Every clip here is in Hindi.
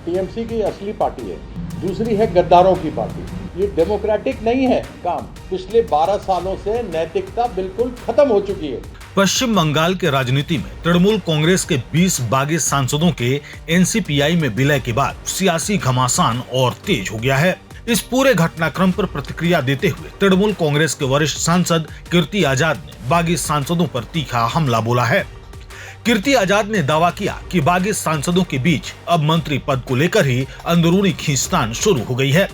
टीएमसी की असली पार्टी है, दूसरी है गद्दारों की पार्टी। ये डेमोक्रेटिक नहीं है काम। पिछले 12 सालों से नैतिकता बिल्कुल खत्म हो चुकी है। पश्चिम बंगाल के राजनीति में तृणमूल कांग्रेस के 20 बागी सांसदों के एनसीपीआई में विलय के बाद सियासी घमासान और तेज हो गया है। इस पूरे घटनाक्रम पर प्रतिक्रिया देते हुए तृणमूल कांग्रेस के वरिष्ठ सांसद कीर्ति आजाद ने बागी सांसदों पर तीखा हमला बोला है। कीर्ति आजाद ने दावा किया कि बागी सांसदों के बीच अब मंत्री पद को लेकर ही अंदरूनी खींचतान शुरू हो गई है।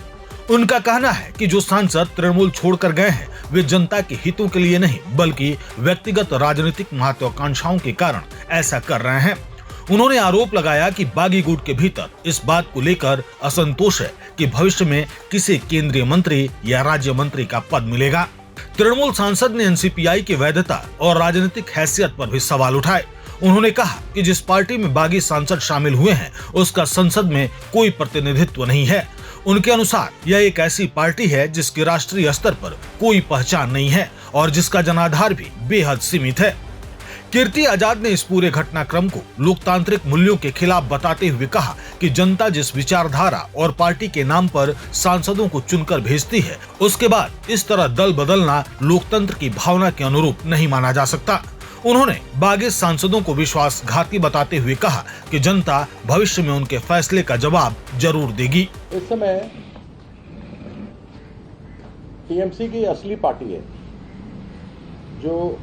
उनका कहना है कि जो सांसद तृणमूल छोड़कर गए हैं वे जनता के हितों के लिए नहीं बल्कि व्यक्तिगत राजनीतिक महत्वाकांक्षाओं के कारण ऐसा कर रहे हैं। उन्होंने आरोप लगाया कि बागी गुट के भीतर इस बात को लेकर असंतोष है कि भविष्य में किसी केंद्रीय मंत्री या राज्य मंत्री का पद मिलेगा। तृणमूल सांसद ने एनसीपीआई की वैधता और राजनीतिक हैसियत पर भी सवाल उठाए। उन्होंने कहा कि जिस पार्टी में बागी सांसद शामिल हुए हैं उसका संसद में कोई प्रतिनिधित्व नहीं है। उनके अनुसार यह एक ऐसी पार्टी है जिसकी राष्ट्रीय स्तर पर कोई पहचान नहीं है और जिसका जनाधार भी बेहद सीमित है। कीर्ति आजाद ने इस पूरे घटनाक्रम को लोकतांत्रिक मूल्यों के खिलाफ बताते हुए कहा कि जनता जिस विचारधारा और पार्टी के नाम पर सांसदों को चुनकर भेजती है उसके बाद इस तरह दल बदलना लोकतंत्र की भावना के अनुरूप नहीं माना जा सकता। उन्होंने बागी सांसदों को विश्वासघाती बताते हुए कहा कि जनता भविष्य में उनके फैसले का जवाब जरूर देगी। इस समय टीएमसी की असली पार्टी है जो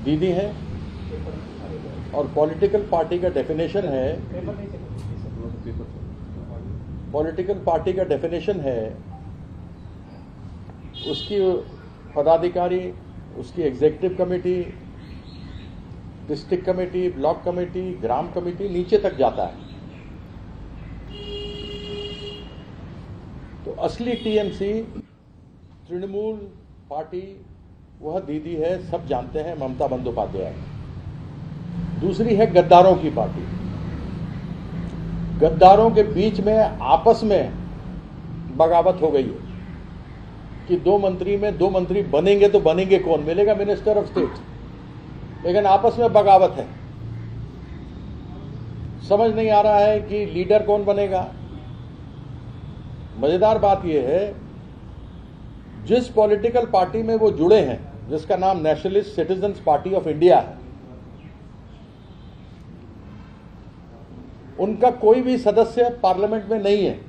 दीदी है और पॉलिटिकल पार्टी का डेफिनेशन है उसकी पदाधिकारी, उसकी executive committee, district committee, block committee, ग्राम कमेटी नीचे तक जाता है। तो असली टीएमसी तृणमूल पार्टी वह दीदी है, सब जानते हैं, ममता बंदोपाध्याय। दूसरी है गद्दारों की पार्टी। गद्दारों के बीच में आपस में बगावत हो गई है कि दो मंत्री बनेंगे तो बनेंगे कौन, मिलेगा मिनिस्टर ऑफ स्टेट, लेकिन आपस में बगावत है। समझ नहीं आ रहा है कि लीडर कौन बनेगा। मजेदार बात यह है जिस पॉलिटिकल पार्टी में वो जुड़े हैं, जिसका नाम nationalist citizens party of India है, उनका कोई भी सदस्य पार्लियामेंट में नहीं है,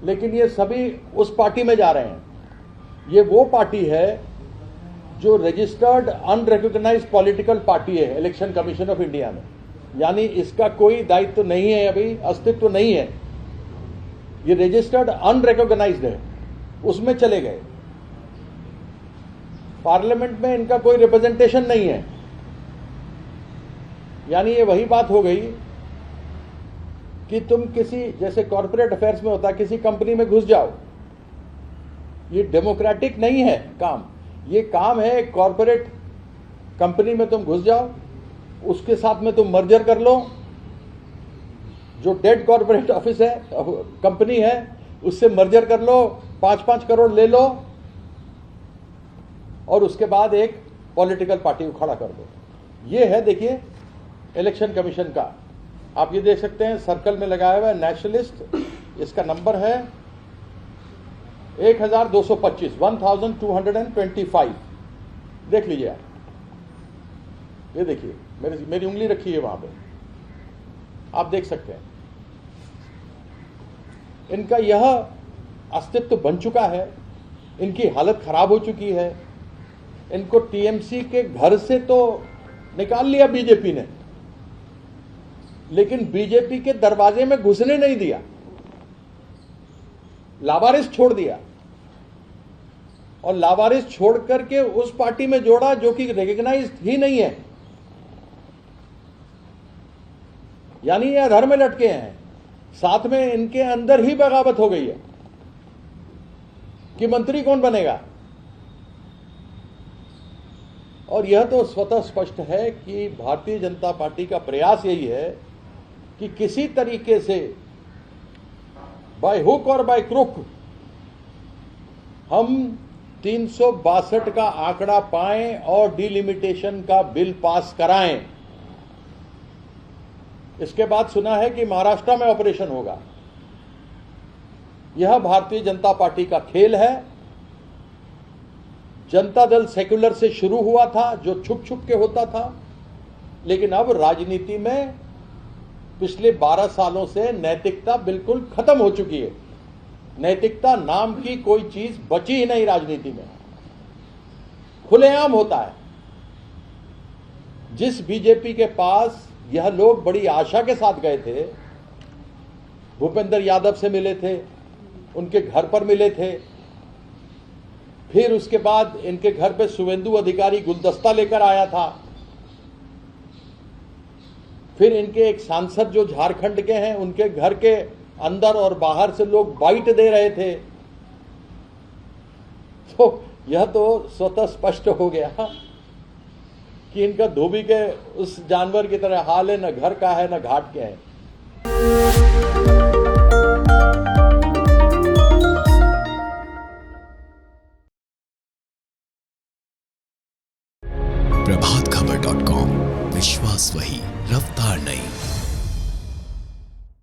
लेकिन ये सभी उस पार्टी में जा रहे हैं। ये वो पार्टी है जो रजिस्टर्ड अनरिकॉग्नाइज्ड पॉलिटिकल पार्टी है इलेक्शन कमीशन ऑफ इंडिया में, यानी इसका कोई दायित्व नहीं है, अभी अस्तित्व नहीं है। ये रजिस्टर्ड अनरिकॉग्नाइज्ड है, उसमें चले गए। पार्लियामेंट में इनका कोई रिप्रेजेंटेशन नहीं है। यानी ये वही बात हो गई कि तुम किसी, जैसे कॉर्पोरेट अफेयर्स में होता है, किसी कंपनी में घुस जाओ। ये डेमोक्रेटिक नहीं है काम। ये काम है कॉर्पोरेट कंपनी में तुम घुस जाओ, उसके साथ में तुम मर्जर कर लो, जो डेड कॉर्पोरेट ऑफिस है, कंपनी है, उससे मर्जर कर लो, 5-5 करोड़ ले लो और उसके बाद एक पॉलिटिकल पार्टी को खड़ा कर दो। ये है, देखिए, इलेक्शन कमीशन का। आप ये देख सकते हैं, सर्कल में लगाया हुआ है नेशनलिस्ट, इसका नंबर है 1225, 1225। देख लीजिए आप, ये देखिए मेरी उंगली रखी है वहां पे, आप देख सकते हैं। इनका यह अस्तित्व बन चुका है, इनकी हालत खराब हो चुकी है। इनको टीएमसी के घर से तो निकाल लिया बीजेपी ने, लेकिन बीजेपी के दरवाजे में घुसने नहीं दिया, लावारिस छोड़ दिया और लावारिस छोड़ करके उस पार्टी में जोड़ा जो कि रिकॉग्नाइज्ड ही नहीं है। यानी ये अधर में लटके हैं। साथ में इनके अंदर ही बगावत हो गई है कि मंत्री कौन बनेगा। और यह तो स्वतः स्पष्ट है कि भारतीय जनता पार्टी का प्रयास यही है कि किसी तरीके से बाय हुक और बाय क्रुक हम 362 का आंकड़ा पाएं और डिलिमिटेशन का बिल पास कराएं। इसके बाद सुना है कि महाराष्ट्र में ऑपरेशन होगा। यह भारतीय जनता पार्टी का खेल है। जनता दल सेक्युलर से शुरू हुआ था, जो छुप छुप के होता था, लेकिन अब राजनीति में पिछले 12 सालों से नैतिकता बिल्कुल खत्म हो चुकी है। नैतिकता नाम की कोई चीज बची ही नहीं राजनीति में, खुलेआम होता है। जिस बीजेपी के पास यह लोग बड़ी आशा के साथ गए थे, भूपेंद्र यादव से मिले थे, उनके घर पर मिले थे, फिर उसके बाद इनके घर पे शुवेंदु अधिकारी गुलदस्ता लेकर आया था, फिर इनके एक सांसद जो झारखंड के हैं, उनके घर के अंदर और बाहर से लोग बाइट दे रहे थे। तो यह तो स्वतः स्पष्ट हो गया कि इनका धोबी के उस जानवर की तरह हाल है, न घर का है न घाट के है। प्रभातखबर.com, विश्वास वही, रफ्तार नहीं।